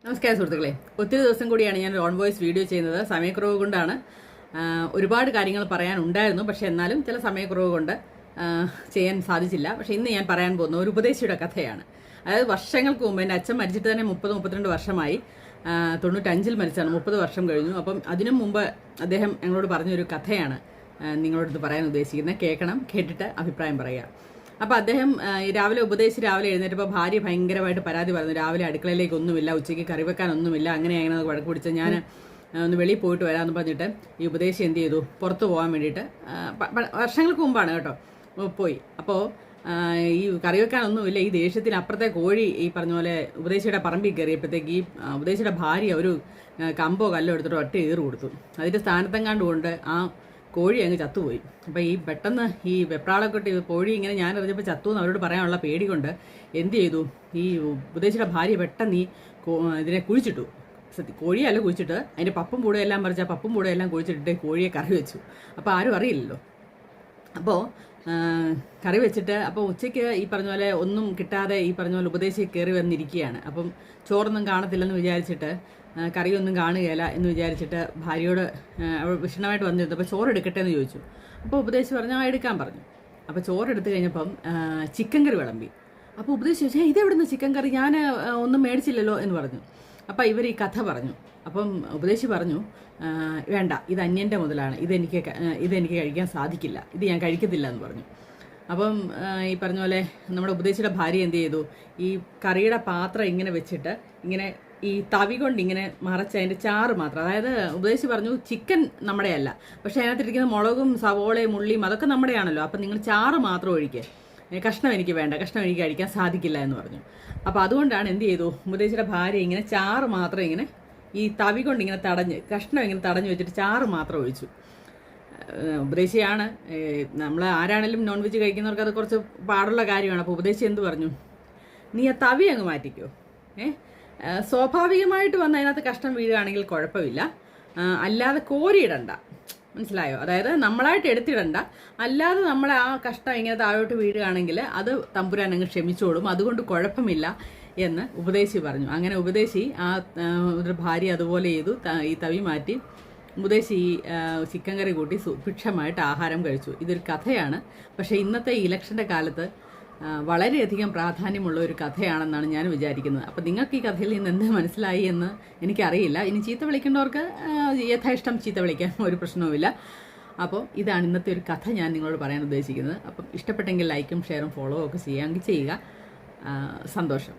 നമസ്കാരം സുഹൃത്തുക്കളെ, ഒത്തിരി ദിവസം കൂടിയാണ് ഞാൻ ഓൺ വോയിസ് വീഡിയോ ചെയ്യുന്നത്. സമയക്കുറവ് കൊണ്ടാണ്. ഒരുപാട് കാര്യങ്ങൾ പറയാനുണ്ടായിരുന്നു, പക്ഷെ എന്നാലും ചില സമയക്കുറവ് കൊണ്ട് ചെയ്യാൻ സാധിച്ചില്ല. പക്ഷെ ഇന്ന് ഞാൻ പറയാൻ പോകുന്ന ഒരു ഉപദേശിയുടെ കഥയാണ്. അതായത് വർഷങ്ങൾക്ക് മുമ്പ് എൻ്റെ അച്ഛൻ മരിച്ചിട്ട് തന്നെ 30-32 വർഷമായി. 95 മരിച്ചാണ്, 30 വർഷം കഴിഞ്ഞു. അപ്പം അതിനു മുമ്പ് അദ്ദേഹം ഞങ്ങളോട് പറഞ്ഞൊരു കഥയാണ് നിങ്ങളോട് പറയാൻ ഉദ്ദേശിക്കുന്നത്. കേൾക്കണം, കേട്ടിട്ട് അഭിപ്രായം പറയുക. അപ്പോൾ അദ്ദേഹം രാവിലെ എഴുന്നേറ്റപ്പോൾ ഭാര്യ ഭയങ്കരമായിട്ട് പരാതി പറഞ്ഞു. രാവിലെ അടുക്കളയിലേക്ക് ഒന്നുമില്ല, ഉച്ചയ്ക്ക് കറി വെക്കാനൊന്നുമില്ല, അങ്ങനെ വഴക്ക് പിടിച്ച് ഞാൻ ഒന്ന് വെളിയിൽ പോയിട്ട് വരാമെന്ന് പറഞ്ഞിട്ട് ഈ ഉപദേശി എന്ത് ചെയ്തു, പുറത്ത് പോകാൻ വേണ്ടിയിട്ട് വർഷങ്ങൾക്ക് മുമ്പാണ് കേട്ടോ പോയി. അപ്പോൾ ഈ കറി വെക്കാനൊന്നുമില്ല, ഈ ദേഷ്യത്തിന് അപ്പുറത്തെ കോഴി ഈ പറഞ്ഞ പോലെ ഉപദേശിയുടെ പറമ്പിൽ കയറിയപ്പോഴത്തേക്ക് ഈ ഉപദേശിയുടെ ഭാര്യ ഒരു കമ്പോ കല്ലോ എടുത്തിട്ട് ഒറ്റ ഏറ് കൊടുത്തു. അതിൻ്റെ സ്ഥാനത്തെങ്ങാണ്ട് കൊണ്ട് ആ കോഴി അങ്ങ് ചത്തുപോയി. അപ്പോൾ ഈ പെട്ടെന്ന് ഈ വെപ്രാളക്കൊട്ടി കോഴി ഇങ്ങനെ ഞാൻ അറിഞ്ഞപ്പോൾ ചത്തു എന്ന് അവരോട് പറയാനുള്ള പേടി കൊണ്ട് എന്ത് ചെയ്തു, ഈ ഉപദേശിയുടെ ഭാര്യ പെട്ടെന്ന് ഈ ഇതിനെ കുഴിച്ചിട്ടു. കോഴിയല്ല കുഴിച്ചിട്ട് അതിൻ്റെ പപ്പും പൂടെയെല്ലാം പറിച്ച് ആ പപ്പും പൂടെയെല്ലാം കുഴിച്ചിട്ടിട്ട് കോഴിയെ കറി വെച്ചു. അപ്പോൾ ആരും അറിയില്ലല്ലോ. അപ്പോൾ കറി വെച്ചിട്ട് അപ്പോൾ ഉച്ചയ്ക്ക് ഈ പറഞ്ഞ പോലെ ഒന്നും കിട്ടാതെ ഈ പറഞ്ഞ പോലെ ഉപദേശി കയറി വന്നിരിക്കുകയാണ്. അപ്പം ചോറൊന്നും കാണത്തില്ലെന്ന് വിചാരിച്ചിട്ട്, കറിയൊന്നും കാണുകയില്ല എന്ന് വിചാരിച്ചിട്ട് ഭാര്യയോട് അവൾ വിഷണമായിട്ട് വന്നിരുന്നു. അപ്പോൾ ചോറ് എടുക്കട്ടെ എന്ന് ചോദിച്ചു. അപ്പോൾ ഉപദേശി പറഞ്ഞു എടുക്കാൻ പറഞ്ഞു. അപ്പോൾ ചോറ് എടുത്തു കഴിഞ്ഞപ്പം ചിക്കൻ കറി വിളമ്പി. അപ്പോൾ ഉപദേശി ചോദിച്ചാൽ ഇതെവിടുന്ന് ചിക്കൻ കറി, ഞാൻ ഒന്നും മേടിച്ചില്ലല്ലോ എന്ന് പറഞ്ഞു. അപ്പം ഇവർ ഈ കഥ പറഞ്ഞു. അപ്പം ഉപദേശി പറഞ്ഞു, വേണ്ട, ഇത് അന്യൻ്റെ മുതലാണ്, ഇതെനിക്ക് കഴിക്കാൻ സാധിക്കില്ല, ഇത് ഞാൻ കഴിക്കത്തില്ല എന്ന് പറഞ്ഞു. അപ്പം ഈ പറഞ്ഞ പോലെ നമ്മുടെ ഉപദേശിയുടെ ഭാര്യ എന്ത് ചെയ്തു, ഈ കറിയുടെ പാത്രം ഇങ്ങനെ വെച്ചിട്ട് ഇങ്ങനെ ഈ തവി കൊണ്ട് ഇങ്ങനെ മറച്ച് അതിൻ്റെ ചാറ് മാത്രം, അതായത് ഉപദേശി പറഞ്ഞു ചിക്കൻ നമ്മുടെയല്ല, പക്ഷെ അതിനകത്തിരിക്കുന്ന മുളകും സവോളയും ഉള്ളിയും അതൊക്കെ നമ്മുടെയാണല്ലോ, അപ്പം നിങ്ങൾ ചാറ് മാത്രം ഒഴിക്കുക, കഷ്ണം എനിക്ക് വേണ്ട, കഷ്ണം എനിക്ക് കഴിക്കാൻ സാധിക്കില്ല എന്ന് പറഞ്ഞു. അപ്പോൾ അതുകൊണ്ടാണ് എന്ത് ചെയ്തു, ഉപദേശിയുടെ ഭാര്യ ഇങ്ങനെ ചാറ് മാത്രം ഇങ്ങനെ ഈ തവി കൊണ്ട് ഇങ്ങനെ കഷ്ണം ഇങ്ങനെ തടഞ്ഞു വെച്ചിട്ട് ചാറ് മാത്രം ഒഴിച്ചു. ഉപദേശിയാണ്, നമ്മൾ ആരാണെങ്കിലും നോൺ വെജ് കഴിക്കുന്നവർക്ക് അത് കുറച്ച് പാടുള്ള കാര്യമാണ്. അപ്പോൾ ഉപദേശി എന്ത് പറഞ്ഞു, നീ ആ തവി അങ്ങ് മാറ്റിക്കോ, സ്വാഭാവികമായിട്ട് വന്ന് അതിനകത്ത് കഷ്ണം വീഴുകയാണെങ്കിൽ കുഴപ്പമില്ല, അല്ലാതെ കോരിയിടണ്ട, മനസ്സിലായോ? അതായത് നമ്മളായിട്ട് എടുത്തിടണ്ട, അല്ലാതെ നമ്മൾ ആ കഷ്ണം ഇങ്ങനെ താഴോട്ട് വീഴുകയാണെങ്കിൽ അത് തമ്പുരാൻ അങ്ങ് ക്ഷമിച്ചോളും, അതുകൊണ്ട് കുഴപ്പമില്ല എന്ന് ഉപദേശി പറഞ്ഞു. അങ്ങനെ ഉപദേശി ഒരു ഭാര്യ അതുപോലെ ചെയ്തു, ഈ തവി മാറ്റി ഉപദേശി ചിക്കൻ കറി കൂട്ടി സുഭിക്ഷമായിട്ട് ആഹാരം കഴിച്ചു. ഇതൊരു കഥയാണ്, പക്ഷേ ഇന്നത്തെ ഇലക്ഷൻ്റെ കാലത്ത് വളരെയധികം പ്രാധാന്യമുള്ള ഒരു കഥയാണെന്നാണ് ഞാൻ വിചാരിക്കുന്നത്. അപ്പോൾ നിങ്ങൾക്ക് ഈ കഥയിൽ നിന്ന് എന്ത് മനസ്സിലായി എന്ന് എനിക്കറിയില്ല. ഇനി ചീത്ത വിളിക്കേണ്ടവർക്ക് യഥായിഷ്ടം ചീത്ത വിളിക്കാൻ ഒരു പ്രശ്നവുമില്ല. അപ്പോൾ ഇതാണ് ഇന്നത്തെ ഒരു കഥ ഞാൻ നിങ്ങളോട് പറയാൻ ഉദ്ദേശിക്കുന്നത്. അപ്പം ഇഷ്ടപ്പെട്ടെങ്കിൽ ലൈക്കും ഷെയറും ഫോളോ ഒക്കെ ചെയ്യുക. സന്തോഷം.